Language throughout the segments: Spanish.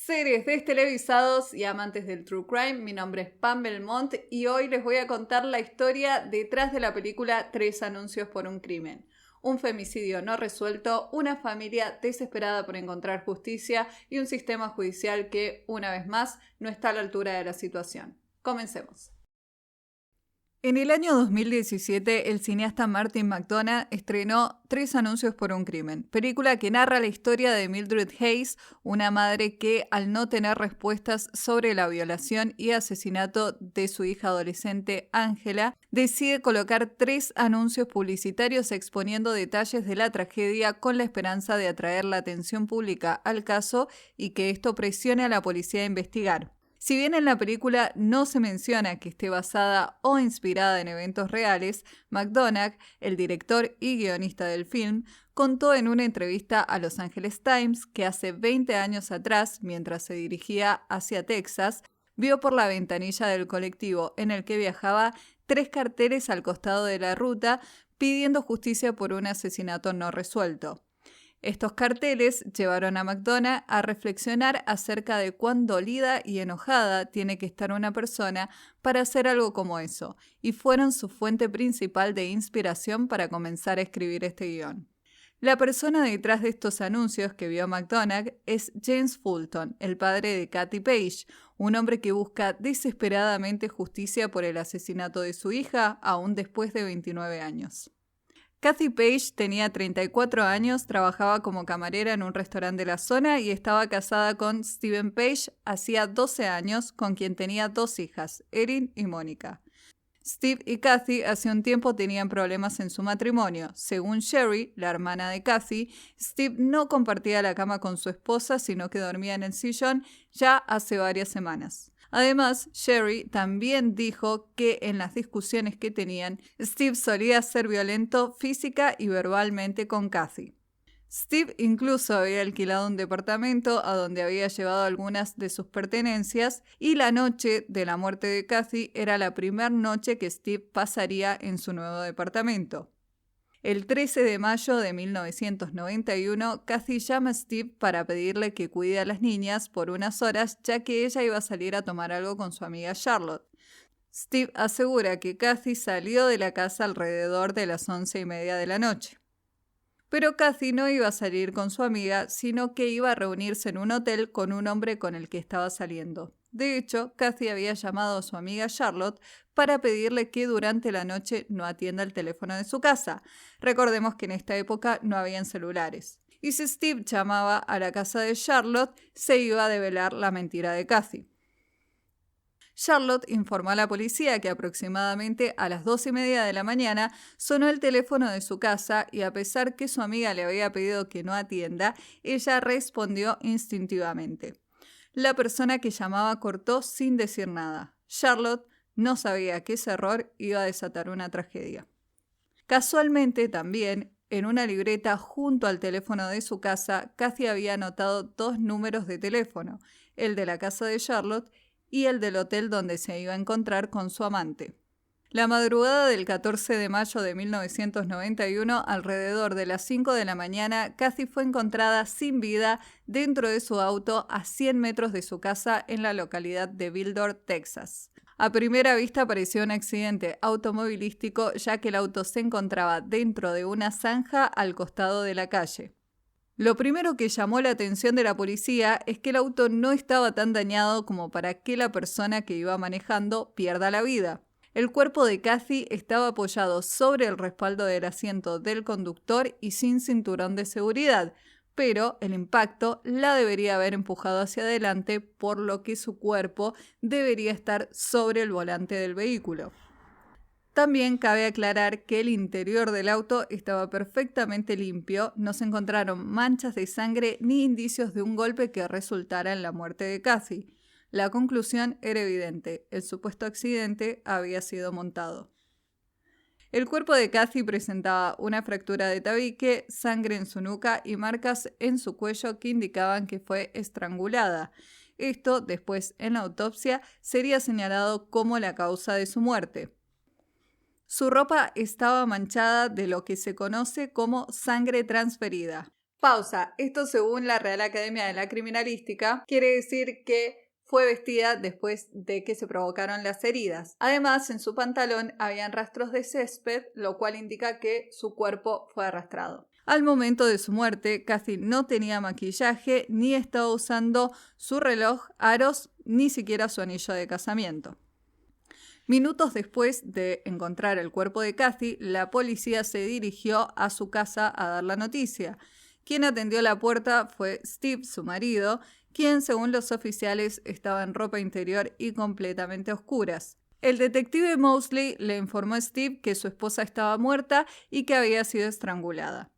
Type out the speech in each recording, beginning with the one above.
Seres destelevisados y amantes del True Crime, mi nombre es Pam Belmont y hoy les voy a contar la historia detrás de la película Tres anuncios por un crimen. Un femicidio no resuelto, una familia desesperada por encontrar justicia y un sistema judicial que, una vez más, no está a la altura de la situación. Comencemos. En el año 2017, el cineasta Martin McDonagh estrenó Tres anuncios por un crimen, película que narra la historia de Mildred Hayes, una madre que, al no tener respuestas sobre la violación y asesinato de su hija adolescente Angela, decide colocar 3 anuncios publicitarios exponiendo detalles de la tragedia con la esperanza de atraer la atención pública al caso y que esto presione a la policía a investigar. Si bien en la película no se menciona que esté basada o inspirada en eventos reales, McDonagh, el director y guionista del film, contó en una entrevista a Los Angeles Times que hace 20 años atrás, mientras se dirigía hacia Texas, vio por la ventanilla del colectivo en el que viajaba 3 carteles al costado de la ruta pidiendo justicia por un asesinato no resuelto. Estos carteles llevaron a McDonagh a reflexionar acerca de cuán dolida y enojada tiene que estar una persona para hacer algo como eso, y fueron su fuente principal de inspiración para comenzar a escribir este guión. La persona detrás de estos anuncios que vio McDonagh es James Fulton, el padre de Kathy Page, un hombre que busca desesperadamente justicia por el asesinato de su hija aún después de 29 años. Kathy Page tenía 34 años, trabajaba como camarera en un restaurante de la zona y estaba casada con Steven Page hacía 12 años, con quien tenía 2 hijas, Erin y Mónica. Steve y Kathy hace un tiempo tenían problemas en su matrimonio. Según Sherry, la hermana de Kathy, Steve no compartía la cama con su esposa, sino que dormía en el sillón ya hace varias semanas. Además, Sherry también dijo que en las discusiones que tenían, Steve solía ser violento física y verbalmente con Kathy. Steve incluso había alquilado un departamento a donde había llevado algunas de sus pertenencias y la noche de la muerte de Kathy era la primera noche que Steve pasaría en su nuevo departamento. El 13 de mayo de 1991, Kathy llama a Steve para pedirle que cuide a las niñas por unas horas, ya que ella iba a salir a tomar algo con su amiga Charlotte. Steve asegura que Kathy salió de la casa alrededor de las 11:30 de la noche. Pero Kathy no iba a salir con su amiga, sino que iba a reunirse en un hotel con un hombre con el que estaba saliendo. De hecho, Kathy había llamado a su amiga Charlotte para pedirle que durante la noche no atienda el teléfono de su casa. Recordemos que en esta época no habían celulares. Y si Steve llamaba a la casa de Charlotte, se iba a develar la mentira de Kathy. Charlotte informó a la policía que aproximadamente a las 2:30 de la mañana sonó el teléfono de su casa y a pesar que su amiga le había pedido que no atienda, ella respondió instintivamente. La persona que llamaba cortó sin decir nada. Charlotte no sabía que ese error iba a desatar una tragedia. Casualmente también, en una libreta junto al teléfono de su casa, Kathy había anotado 2 números de teléfono, el de la casa de Charlotte y el del hotel donde se iba a encontrar con su amante. La madrugada del 14 de mayo de 1991, alrededor de las 5 de la mañana, Kathy fue encontrada sin vida dentro de su auto a 100 metros de su casa en la localidad de Bildor, Texas. A primera vista pareció un accidente automovilístico, ya que el auto se encontraba dentro de una zanja al costado de la calle. Lo primero que llamó la atención de la policía es que el auto no estaba tan dañado como para que la persona que iba manejando pierda la vida. El cuerpo de Kathy estaba apoyado sobre el respaldo del asiento del conductor y sin cinturón de seguridad, pero el impacto la debería haber empujado hacia adelante, por lo que su cuerpo debería estar sobre el volante del vehículo. También cabe aclarar que el interior del auto estaba perfectamente limpio, no se encontraron manchas de sangre ni indicios de un golpe que resultara en la muerte de Kathy. La conclusión era evidente, el supuesto accidente había sido montado. El cuerpo de Kathy presentaba una fractura de tabique, sangre en su nuca y marcas en su cuello que indicaban que fue estrangulada. Esto, después en la autopsia, sería señalado como la causa de su muerte. Su ropa estaba manchada de lo que se conoce como sangre transferida. Pausa. Esto, según la Real Academia de la Criminalística, quiere decir que fue vestida después de que se provocaron las heridas. Además, en su pantalón habían rastros de césped, lo cual indica que su cuerpo fue arrastrado. Al momento de su muerte, Kathy no tenía maquillaje, ni estaba usando su reloj, aros, ni siquiera su anillo de casamiento. Minutos después de encontrar el cuerpo de Kathy, la policía se dirigió a su casa a dar la noticia. Quien atendió la puerta fue Steve, su marido, quien, según los oficiales, estaba en ropa interior y completamente a oscuras. El detective Mosley le informó a Steve que su esposa estaba muerta y que había sido estrangulada.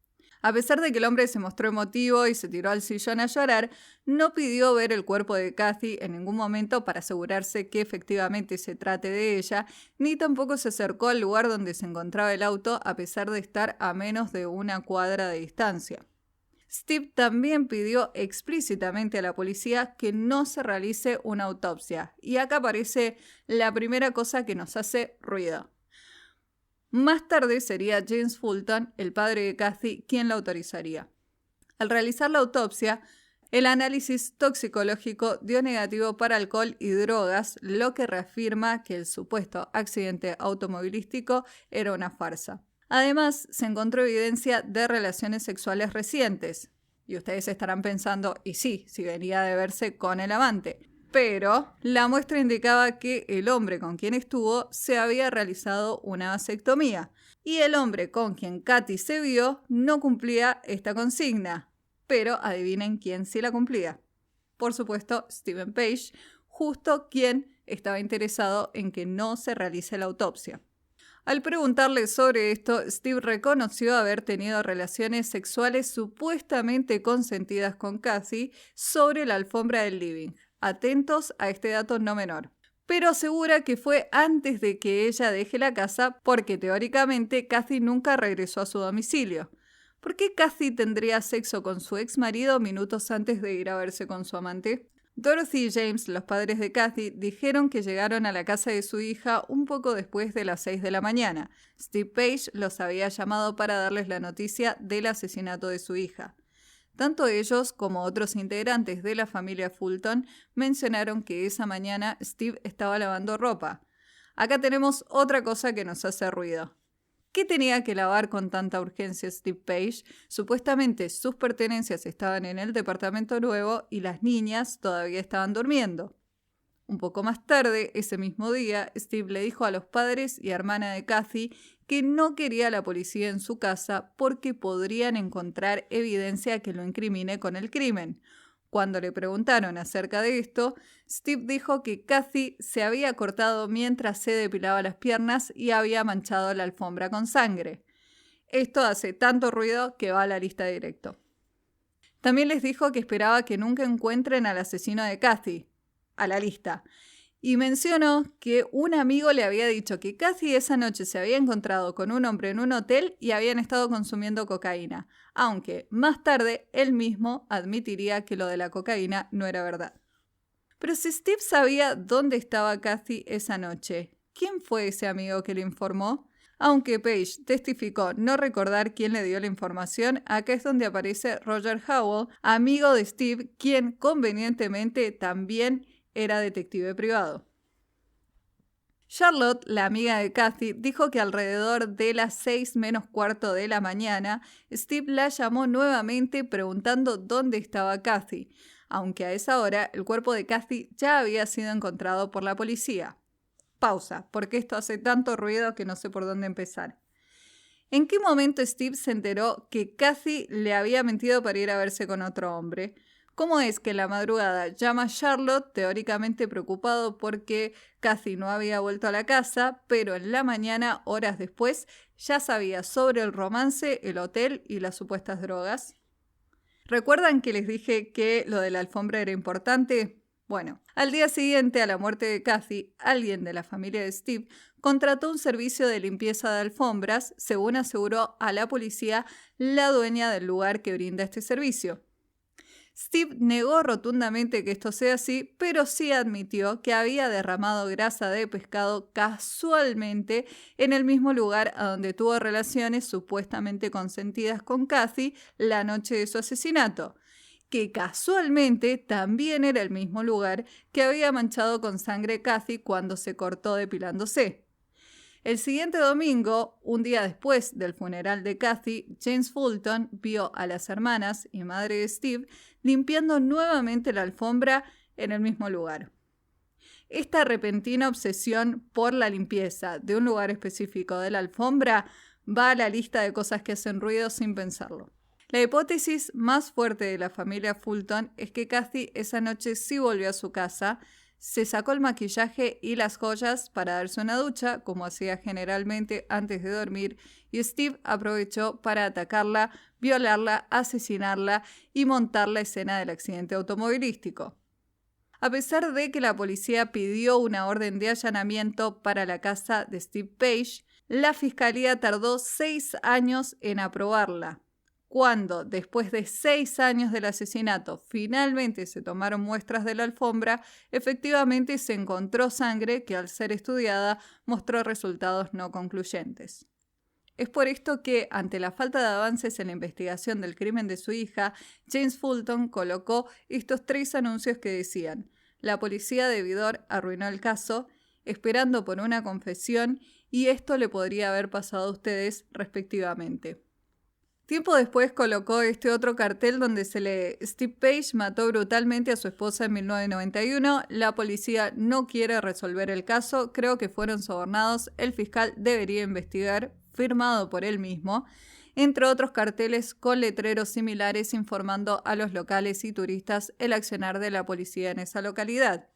A pesar de que el hombre se mostró emotivo y se tiró al sillón a llorar, no pidió ver el cuerpo de Kathy en ningún momento para asegurarse que efectivamente se trate de ella, ni tampoco se acercó al lugar donde se encontraba el auto a pesar de estar a menos de 1 cuadra de distancia. Steve también pidió explícitamente a la policía que no se realice una autopsia, y acá aparece la primera cosa que nos hace ruido. Más tarde sería James Fulton, el padre de Kathy, quien la autorizaría. Al realizar la autopsia, el análisis toxicológico dio negativo para alcohol y drogas, lo que reafirma que el supuesto accidente automovilístico era una farsa. Además, se encontró evidencia de relaciones sexuales recientes. Y ustedes estarán pensando, y sí, si venía de verse con el amante. Pero la muestra indicaba que el hombre con quien estuvo se había realizado una vasectomía. Y el hombre con quien Kathy se vio no cumplía esta consigna. Pero adivinen quién sí la cumplía. Por supuesto, Stephen Page, justo quien estaba interesado en que no se realice la autopsia. Al preguntarle sobre esto, Steve reconoció haber tenido relaciones sexuales supuestamente consentidas con Kathy sobre la alfombra del living. Atentos a este dato no menor. Pero asegura que fue antes de que ella deje la casa porque teóricamente Kathy nunca regresó a su domicilio. ¿Por qué Kathy tendría sexo con su ex marido minutos antes de ir a verse con su amante? Dorothy y James, los padres de Kathy, dijeron que llegaron a la casa de su hija un poco después de las 6 de la mañana. Steve Page los había llamado para darles la noticia del asesinato de su hija. Tanto ellos como otros integrantes de la familia Fulton mencionaron que esa mañana Steve estaba lavando ropa. Acá tenemos otra cosa que nos hace ruido. ¿Qué tenía que lavar con tanta urgencia Steve Page? Supuestamente sus pertenencias estaban en el departamento nuevo y las niñas todavía estaban durmiendo. Un poco más tarde, ese mismo día, Steve le dijo a los padres y hermana de Kathy que no quería a la policía en su casa porque podrían encontrar evidencia que lo incrimine con el crimen. Cuando le preguntaron acerca de esto, Steve dijo que Kathy se había cortado mientras se depilaba las piernas y había manchado la alfombra con sangre. Esto hace tanto ruido que va a la lista directo. También les dijo que esperaba que nunca encuentren al asesino de Kathy, a la lista. Y mencionó que un amigo le había dicho que Kathy esa noche se había encontrado con un hombre en un hotel y habían estado consumiendo cocaína, aunque más tarde él mismo admitiría que lo de la cocaína no era verdad. Pero si Steve sabía dónde estaba Kathy esa noche, ¿quién fue ese amigo que le informó? Aunque Page testificó no recordar quién le dio la información, acá es donde aparece Roger Howell, amigo de Steve, quien convenientemente también era detective privado. Charlotte, la amiga de Kathy, dijo que alrededor de las 6 menos cuarto de la mañana, Steve la llamó nuevamente preguntando dónde estaba Kathy, aunque a esa hora el cuerpo de Kathy ya había sido encontrado por la policía. Pausa, porque esto hace tanto ruido que no sé por dónde empezar. ¿En qué momento Steve se enteró que Kathy le había mentido para ir a verse con otro hombre? ¿Cómo es que en la madrugada llama a Charlotte, teóricamente preocupado porque Kathy no había vuelto a la casa, pero en la mañana, horas después, ya sabía sobre el romance, el hotel y las supuestas drogas? ¿Recuerdan que les dije que lo de la alfombra era importante? Bueno, al día siguiente a la muerte de Kathy, alguien de la familia de Steve contrató un servicio de limpieza de alfombras, según aseguró a la policía la dueña del lugar que brinda este servicio. Steve negó rotundamente que esto sea así, pero sí admitió que había derramado grasa de pescado casualmente en el mismo lugar a donde tuvo relaciones supuestamente consentidas con Kathy la noche de su asesinato, que casualmente también era el mismo lugar que había manchado con sangre Kathy cuando se cortó depilándose. El siguiente domingo, un día después del funeral de Kathy, James Fulton vio a las hermanas y madre de Steve limpiando nuevamente la alfombra en el mismo lugar. Esta repentina obsesión por la limpieza de un lugar específico de la alfombra va a la lista de cosas que hacen ruido sin pensarlo. La hipótesis más fuerte de la familia Fulton es que Kathy esa noche sí volvió a su casa, se sacó el maquillaje y las joyas para darse una ducha, como hacía generalmente antes de dormir, y Steve aprovechó para atacarla, violarla, asesinarla y montar la escena del accidente automovilístico. A pesar de que la policía pidió una orden de allanamiento para la casa de Steve Page, la fiscalía tardó 6 años en aprobarla. Cuando, después de 6 años del asesinato, finalmente se tomaron muestras de la alfombra, efectivamente se encontró sangre que, al ser estudiada, mostró resultados no concluyentes. Es por esto que, ante la falta de avances en la investigación del crimen de su hija, James Fulton colocó estos 3 anuncios que decían: la policía de Vidor arruinó el caso, esperando por una confesión, y esto le podría haber pasado a ustedes, respectivamente. Tiempo después colocó este otro cartel donde se lee: Steve Page mató brutalmente a su esposa en 1991, la policía no quiere resolver el caso, creo que fueron sobornados, el fiscal debería investigar, firmado por él mismo, entre otros carteles con letreros similares informando a los locales y turistas el accionar de la policía en esa localidad.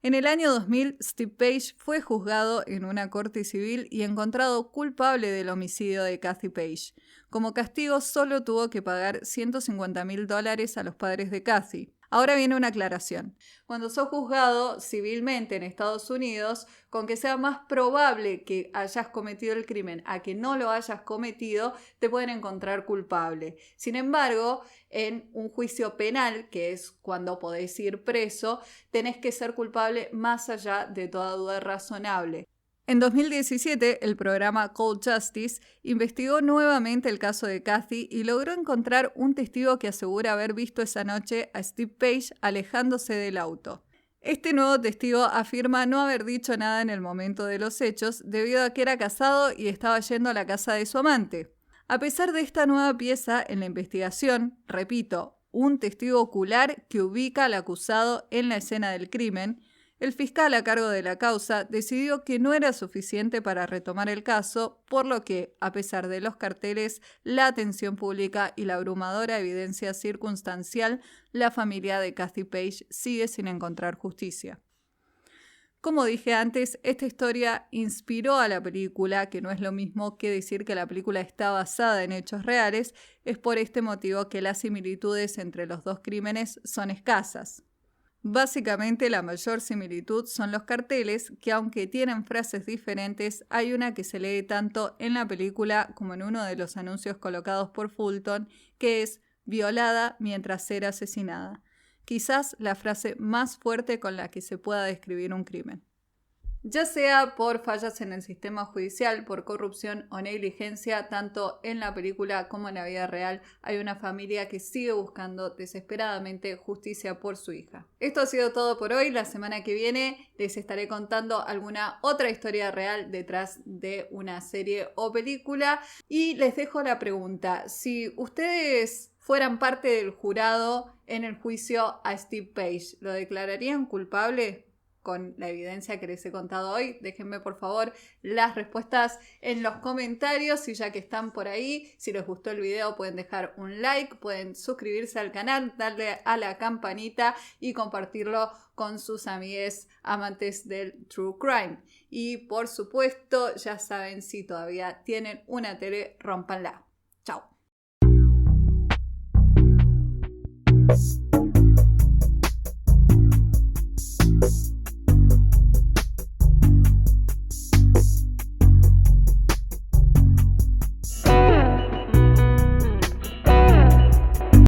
En el año 2000, Steve Page fue juzgado en una corte civil y encontrado culpable del homicidio de Kathy Page. Como castigo, solo tuvo que pagar $150,000 a los padres de Kathy. Ahora viene una aclaración. Cuando sos juzgado civilmente en Estados Unidos, con que sea más probable que hayas cometido el crimen a que no lo hayas cometido, te pueden encontrar culpable. Sin embargo, en un juicio penal, que es cuando podés ir preso, tenés que ser culpable más allá de toda duda razonable. En 2017, el programa Cold Justice investigó nuevamente el caso de Kathy y logró encontrar un testigo que asegura haber visto esa noche a Steve Page alejándose del auto. Este nuevo testigo afirma no haber dicho nada en el momento de los hechos debido a que era casado y estaba yendo a la casa de su amante. A pesar de esta nueva pieza en la investigación, repito, un testigo ocular que ubica al acusado en la escena del crimen, el fiscal a cargo de la causa decidió que no era suficiente para retomar el caso, por lo que, a pesar de los carteles, la atención pública y la abrumadora evidencia circunstancial, la familia de Kathy Page sigue sin encontrar justicia. Como dije antes, esta historia inspiró a la película, que no es lo mismo que decir que la película está basada en hechos reales, es por este motivo que las similitudes entre los dos crímenes son escasas. Básicamente, la mayor similitud son los carteles, que aunque tienen frases diferentes, hay una que se lee tanto en la película como en uno de los anuncios colocados por Fulton, que es violada mientras era asesinada. Quizás la frase más fuerte con la que se pueda describir un crimen. Ya sea por fallas en el sistema judicial, por corrupción o negligencia, tanto en la película como en la vida real, hay una familia que sigue buscando desesperadamente justicia por su hija. Esto ha sido todo por hoy. La semana que viene les estaré contando alguna otra historia real detrás de una serie o película. Y les dejo la pregunta: si ustedes fueran parte del jurado en el juicio a Steve Page, ¿lo declararían culpable? Con la evidencia que les he contado hoy, déjenme por favor las respuestas en los comentarios, y ya que están por ahí, si les gustó el video pueden dejar un like, pueden suscribirse al canal, darle a la campanita y compartirlo con sus amigues amantes del True Crime. Y por supuesto, ya saben, si todavía tienen una tele, rómpanla. Chao.